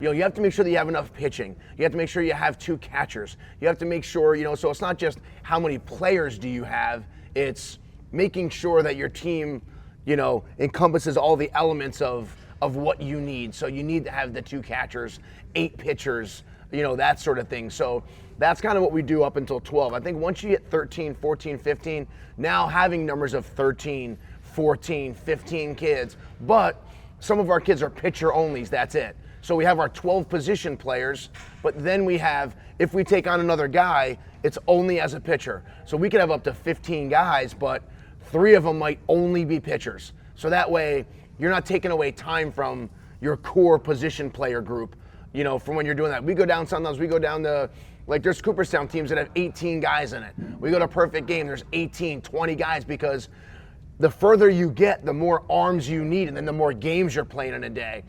You have to make sure that you have enough pitching. You have to make sure you have 2 catchers. You have to make sure, so it's not just how many players do you have, it's making sure that your team, encompasses all the elements of what you need. So you need to have the 2 catchers, 8 pitchers, that sort of thing. So that's kind of what we do up until 12. I think once you get 13, 14, 15, now having numbers of 13, 14, 15 kids, but some of our kids are pitcher onlys, that's it. So we have our 12 position players, but then we have, if we take on another guy, it's only as a pitcher. So we could have up to 15 guys, but 3 of them might only be pitchers. So that way, you're not taking away time from your core position player group, from when you're doing that. We go down to, there's Cooperstown teams that have 18 guys in it. We go to Perfect Game, there's 18, 20 guys, because the further you get, the more arms you need, and then the more games you're playing in a day.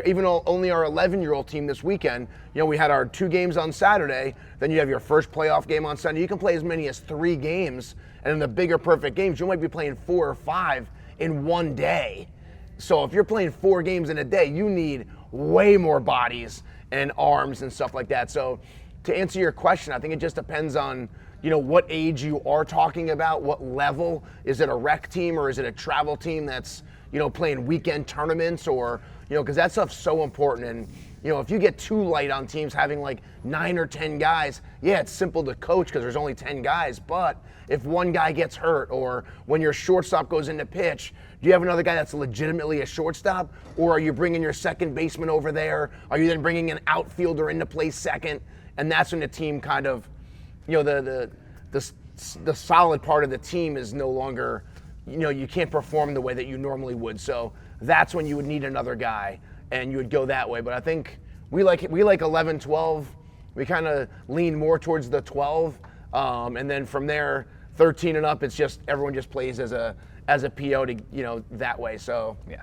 Even only our 11-year-old team this weekend, we had our 2 games on Saturday, then you have your first playoff game on Sunday. You can play as many as 3 games, and in the bigger Perfect Games, you might be playing 4 or 5 in one day. So if you're playing 4 games in a day, you need way more bodies and arms and stuff like that. So to answer your question, I think it just depends on what age you are talking about, what level. Is it a rec team or is it a travel team that's playing weekend tournaments, or because that stuff's so important. And if you get too light on teams having 9 or 10 guys, yeah, it's simple to coach because there's only 10 guys. But if one guy gets hurt, or when your shortstop goes into pitch, do you have another guy that's legitimately a shortstop, or are you bringing your second baseman over there? Are you then bringing an outfielder into play second? And that's when the team kind of, the solid part of the team is no longer, you can't perform the way that you normally would. So that's when you would need another guy, and you would go that way. But I think we like 11, 12. We kind of lean more towards the 12, and then from there, 13 and up, it's just everyone just plays as a PO to that way. So yeah.